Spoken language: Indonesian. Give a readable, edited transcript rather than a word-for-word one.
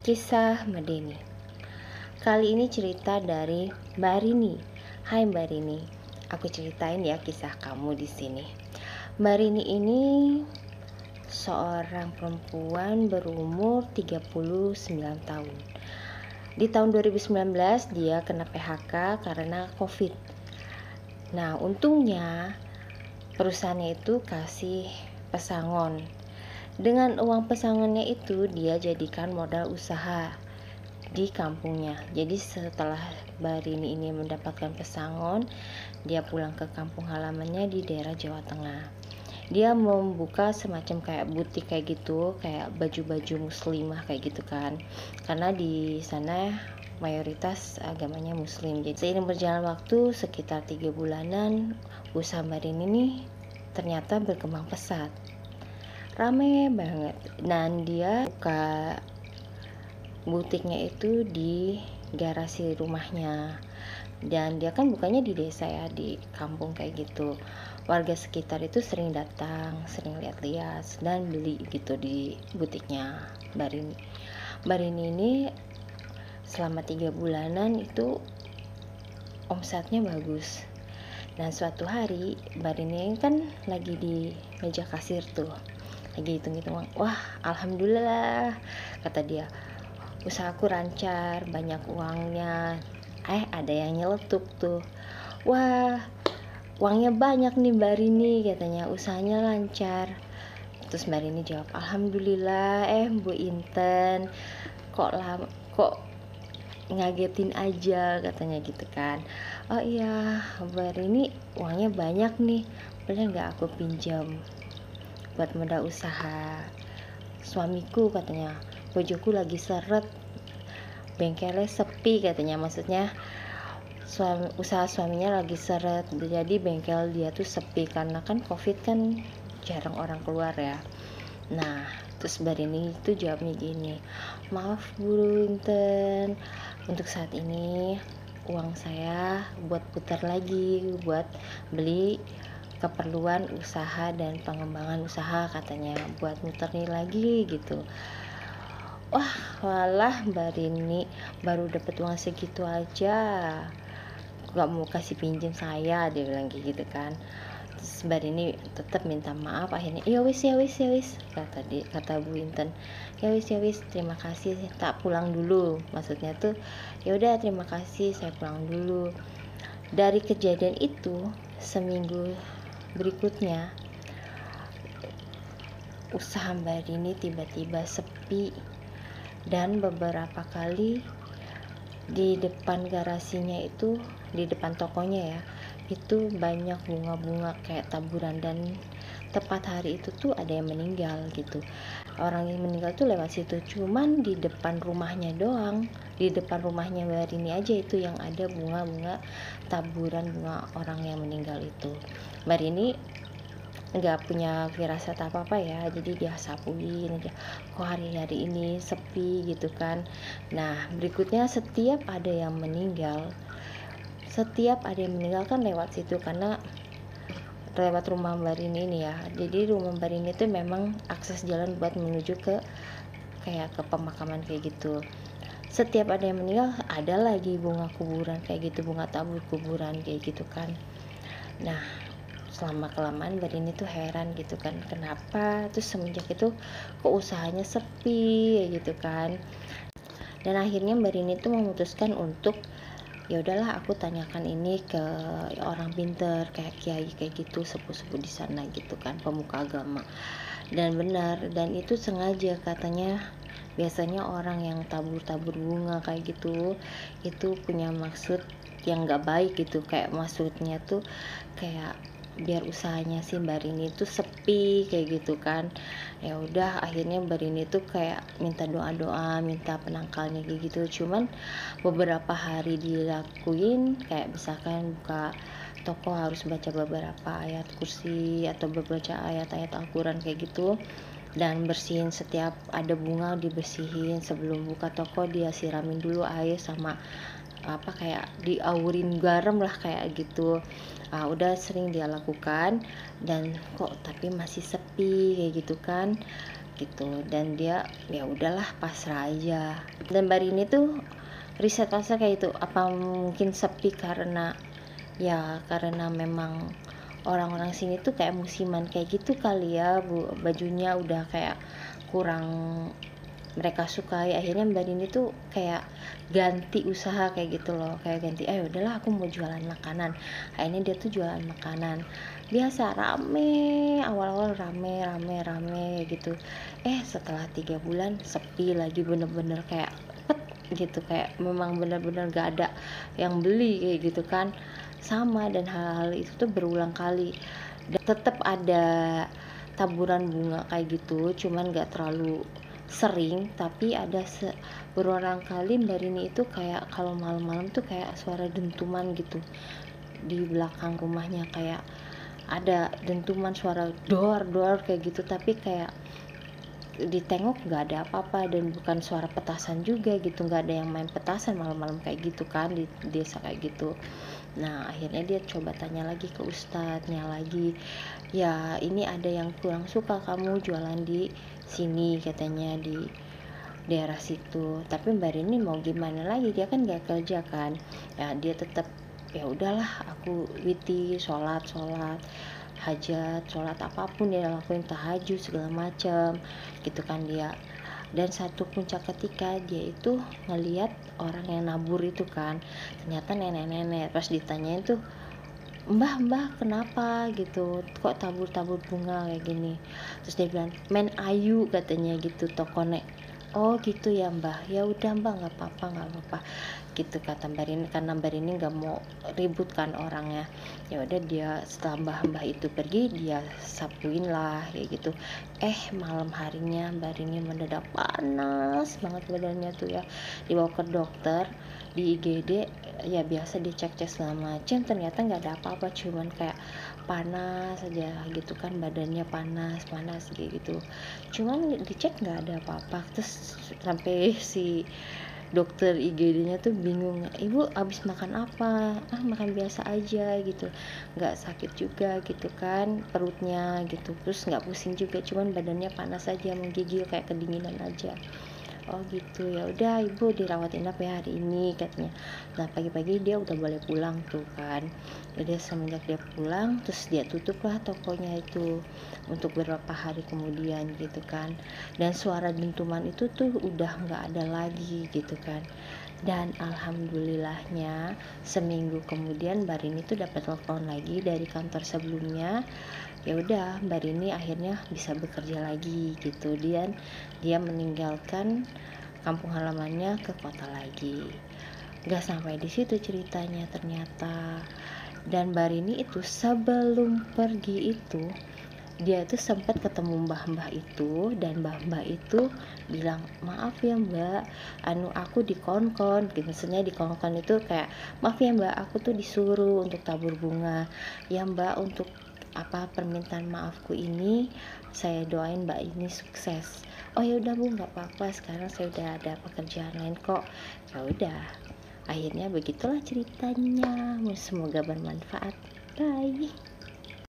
Kisah Medeni. Kali ini cerita dari Mbak Rini. Hai Mbak Rini, aku ceritain ya kisah kamu di sini. Mbak Rini ini seorang perempuan berumur 39 tahun. Di tahun 2019 dia kena PHK karena COVID. Nah, untungnya perusahaannya itu kasih pesangon. Dengan uang pesangonnya itu dia jadikan modal usaha di kampungnya. Jadi setelah Mbak Rini ini mendapatkan pesangon, dia pulang ke kampung halamannya di daerah Jawa Tengah. Dia membuka semacam kayak butik kayak gitu, kayak baju-baju muslimah kayak gitu kan. Karena di sana mayoritas agamanya muslim. Jadi seiring berjalan waktu sekitar 3 bulanan, usaha Mbak Rini ini ternyata berkembang pesat. Rame banget, dan dia buka butiknya itu di garasi rumahnya, dan dia kan bukanya di desa ya, di kampung kayak gitu. Warga sekitar itu sering datang, sering lihat-lihat dan beli gitu di butiknya Mbak Rini. Mbak Rini ini selama 3 bulanan itu omsetnya bagus. Dan suatu hari Mbak Rini kan lagi di meja kasir tuh, lagi hitung-hitung uang. Wah, alhamdulillah, kata dia, usahaku lancar, banyak uangnya. Ada yang nyeletuk tuh. Wah, uangnya banyak nih Mbak Rini, katanya, usahanya lancar. Terus Mbak Rini jawab, alhamdulillah. Bu Inten, kok ngagetin aja, katanya gitu kan. Oh iya Mbak Rini, uangnya banyak nih, boleh nggak aku pinjam buat modal usaha? Suamiku, katanya, bojoku lagi seret, bengkelnya sepi, katanya, maksudnya usaha suaminya lagi seret, jadi bengkel dia tuh sepi karena kan COVID kan jarang orang keluar ya. Nah, terus Mbak Rini itu jawabnya gini, maaf Bu Inten, untuk saat ini uang saya buat putar lagi, buat beli keperluan usaha dan pengembangan usaha, katanya, buat muterin lagi gitu. Wah, walah Mbak Rini, baru dapet uang segitu aja gak mau kasih pinjam saya, dia bilang kayak gitu kan. Terus Mbak Rini tetap minta maaf. Akhirnya ya wis kata Bu Inten, ya wis terima kasih, tak pulang dulu, maksudnya tuh ya udah terima kasih, saya pulang dulu. Dari kejadian itu, seminggu berikutnya usaha Mbak Rini tiba-tiba sepi, dan beberapa kali di depan garasinya itu, di depan tokonya ya, itu banyak bunga-bunga kayak taburan, dan tepat hari itu tuh ada yang meninggal gitu. Orang yang meninggal tuh lewat situ, cuman di depan rumahnya doang, di depan rumahnya Mbak Rini aja itu yang ada bunga-bunga taburan bunga orang yang meninggal itu. Mbak Rini nggak punya firasat apa-apa ya, jadi dia sapuin aja, kok hari-hari ini sepi gitu kan. Nah, berikutnya setiap ada yang meninggal kan lewat situ, karena lewat rumah Mbak Rini ini ya. Jadi rumah Mbak Rini itu memang akses jalan buat menuju ke kayak ke pemakaman kayak gitu. Setiap ada yang meninggal ada lagi bunga kuburan kayak gitu, bunga tabur kuburan kayak gitu kan. Nah, selama kelamaan Mbak Rini tuh heran gitu kan, kenapa terus semenjak itu kok usahanya sepi gitu kan. Dan akhirnya Mbak Rini tuh memutuskan untuk ya udahlah, aku tanyakan ini ke orang pinter kayak kiai kayak gitu, sepuh-sepuh di sana gitu kan, pemuka agama. Dan benar, dan itu sengaja, katanya biasanya orang yang tabur-tabur bunga kayak gitu itu punya maksud yang gak baik gitu, kayak maksudnya tuh kayak biar usahanya si Mbak Rini tuh sepi kayak gitu kan. Ya udah, akhirnya Mbak Rini tuh kayak minta doa-doa, minta penangkalnya kayak gitu. Cuman beberapa hari dilakuin, kayak misalkan buka toko harus baca beberapa ayat kursi atau baca ayat-ayat Al-Quran kayak gitu, dan bersihin setiap ada bunga, dibersihin sebelum buka toko, dia siramin dulu air sama apa kayak diaurin garam lah kayak gitu. Udah sering dia lakukan, dan kok tapi masih sepi kayak gitu kan. gitu. Dan dia ya udahlah pasrah aja. Dan Mbak Rini tuh riset pasar kayak itu, apa mungkin sepi karena memang orang-orang sini tuh kayak musiman kayak gitu kali ya Bu, bajunya udah kayak kurang mereka sukai. Akhirnya Mbak Dini tuh kayak ganti usaha kayak gitu loh, kayak ganti udahlah aku mau jualan makanan. Akhirnya dia tuh jualan makanan biasa, rame, awal-awal rame gitu. Setelah 3 bulan sepi lagi, bener-bener kayak pet gitu, kayak memang bener-bener gak ada yang beli kayak gitu kan. Sama, dan hal-hal itu tuh berulang kali, dan tetap ada taburan bunga kayak gitu, cuman gak terlalu sering. Tapi ada berulang kali Mbak Rini itu kayak kalau malam-malam tuh kayak suara dentuman gitu di belakang rumahnya, kayak ada dentuman, suara dor kayak gitu, tapi kayak ditengok nggak ada apa-apa, dan bukan suara petasan juga gitu, nggak ada yang main petasan malam-malam kayak gitu kan di desa kayak gitu. Nah akhirnya dia coba tanya lagi ke ustadznya lagi, ya ini ada yang kurang suka kamu jualan di sini katanya, di daerah situ. Tapi Mbak Rini mau gimana lagi, dia kan nggak kerja kan, ya dia tetap ya udahlah aku witi sholat hajat, sholat apapun dia lakuin, tahajud segala macam gitu kan dia. Dan satu puncak ketika dia itu ngeliat orang yang nabur itu kan, ternyata nenek-nenek. Pas ditanyain tuh, mbah kenapa gitu, kok tabur-tabur bunga kayak gini. Terus dia bilang men ayu katanya gitu tokonek. Oh gitu ya mbah, ya udah mbah nggak apa-apa gitu kata Mbak Rini, karena Mbak Rini nggak mau ribut kan orangnya. Ya udah, dia setelah mbah itu pergi, dia sapuin lah kayak gitu. Malam harinya Mbak Rini mendadak panas banget badannya tuh ya, dibawa ke dokter di IGD. Ya biasa dicek segala macam, ternyata nggak ada apa-apa, cuman kayak panas aja gitu kan, badannya panas kayak gitu. Cuman dicek nggak ada apa-apa. Terus sampai si dokter IGD-nya tuh bingung, ibu abis makan apa? Makan biasa aja gitu, nggak sakit juga gitu kan perutnya gitu, terus nggak pusing juga, cuman badannya panas aja, menggigil kayak kedinginan aja. Oh gitu, ya udah ibu dirawat inap ya hari ini katanya. Nah pagi-pagi dia udah boleh pulang tuh kan. Jadi semenjak dia pulang, terus dia tutup lah tokonya itu untuk beberapa hari kemudian gitu kan. Dan suara dentuman itu tuh udah nggak ada lagi gitu kan. Dan alhamdulillahnya seminggu kemudian Mbak Rini tuh dapat telepon lagi dari kantor sebelumnya. Ya udah, Mbak Rini akhirnya bisa bekerja lagi gitu. Dia meninggalkan kampung halamannya ke kota lagi. Gak sampai di situ ceritanya ternyata. Dan Mbak Rini itu sebelum pergi itu, dia itu sempat ketemu mbah-mbah itu, dan mbah-mbah itu bilang, maaf ya mbak, aku dikongkon gitu. Maksudnya dikongkon itu kayak, maaf ya mbak, aku tuh disuruh untuk tabur bunga ya mbak, untuk apa permintaan maafku ini saya doain mbak ini sukses. Oh ya udah bu, nggak apa-apa, sekarang saya udah ada pekerjaan lain kok. Ya udah, akhirnya begitulah ceritanya, semoga bermanfaat. Bye.